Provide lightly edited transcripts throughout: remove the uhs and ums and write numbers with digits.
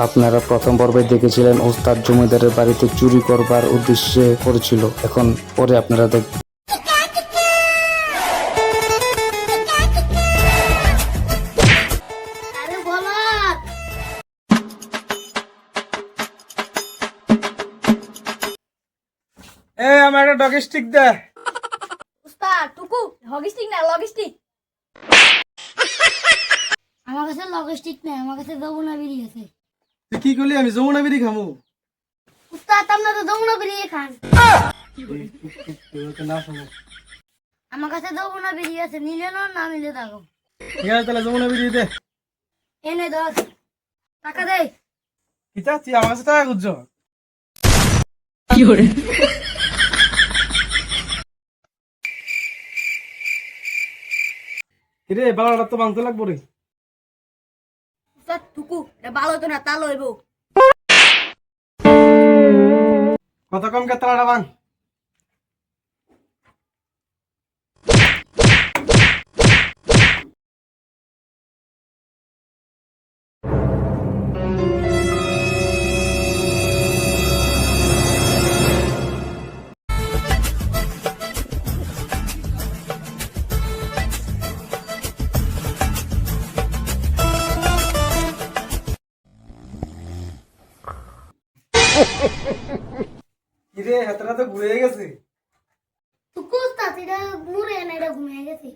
আপনারা প্রথম পর্বে দেখেছিলেন ওস্তাদ জমিদারের বাড়িতে চুরি করবার উদ্দেশ্যে করেছিল, এখন পরে আপনারা দেখবেন। আরে বলত আমার একটা ডগি স্টিক দে। উস্তাদ টুকু লজিস্টিক না লজিস্টিক আমার কাছে লজিস্টিক নেই, আমার কাছে যমুনা বিড়ি আছে। তুই কি করলি? আমি যমুনা বিড়ি খামু। উস্তাদ আপনারা তো যমুনা বিড়ি খান। না শুনো, আমার কাছে যমুনা বিড়ি আছে, নিলে না নিলে থাকো। ঠিক আছে তাহলে যমুনা বিড়ি দে। এনে দশ টাকা দে। কি চাচ্ছি? আমার কাছে টাকা খুঁজছ? কিরে বাবাটা তো ভাঙতে লাগবো রে। উস্তাদ টুকু এটা ভালো তো না তাল হইব। কত কম কে তালাটা ভাঙ। কিরে হাতটা তো ঘুরে গেছে। টুকু উস্তাদ এটা মুড়ে এনে এটা ঘুমিয়ে গেছে।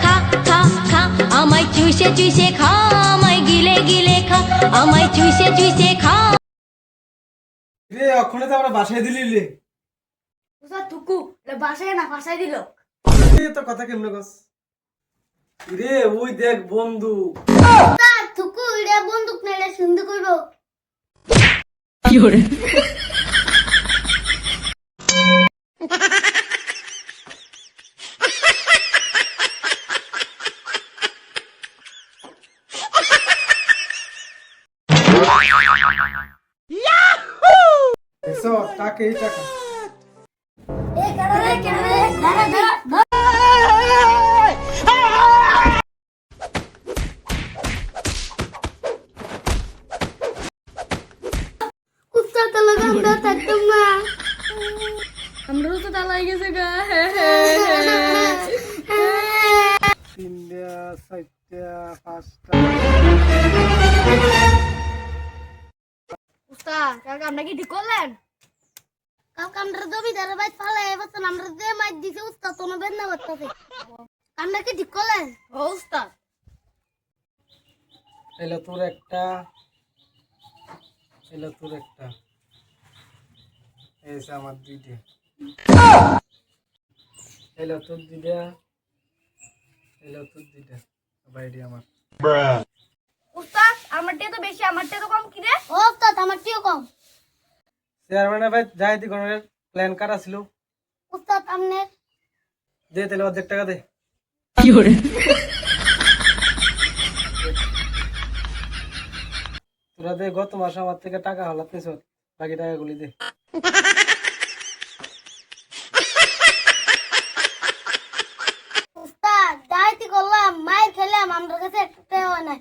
খা খা খা আমায় চুষে চুষে খা আমায় গিলে গিলে খা আমায় চুষে চুষে খা কিরে অক্ষণে তো আমরা বাসায় দিলি রে। উস্তাদ টুকু এটা বাসায় না ফাঁসাই দিল। তো কথা কেমনে কস? কিরে ওই দেখ বন্ধু। উস্তাদ টুকু এটা বন্দুক না এটা সুন্দর করব। এসো টাকা এই টাকা। এ কেডা রে দাঁড়া দাঁড়া। উস্তাদ তো লাগামটা থাকতাম না। আমরাও তো তালাই গেছে গা। তিনটা চারটা পাঁচটা। উস্তাদ কালকে আমরা কি ঠিক করলেন? কালকে আমরা জমিদারের বাইক ফালাই এবার আমরা যে মাইক দিছে উস্তাদ তো বেদনা করতেছে। আমরা কি ঠিক করলেন? ও উস্তাদ এলো তোর একটা, এলো তোর একটা, এই যে আমার দুইটা, এলো তোর দুইটা, এলো তোর দুইটা, বাইরে আমার। উস্তাদ আমারটা তো বেশি আমারটা তো কম কি রে? ও উস্তাদ আমারটিও কম। চেয়ারম্যানের ভাই যাই দি কোনের প্ল্যান কাটা ছিল। উস্তাদ আমনে দে তাহলে অর্ধেক টাকা দে। তোরা দে, গত মাসে আমার থেকে টাকা হালাতেছ, বাকি টাকাগুলি দে। উস্তাদ যাইতি করলাম মাইর খেলাম আমার কাছে একটা হয় নাই।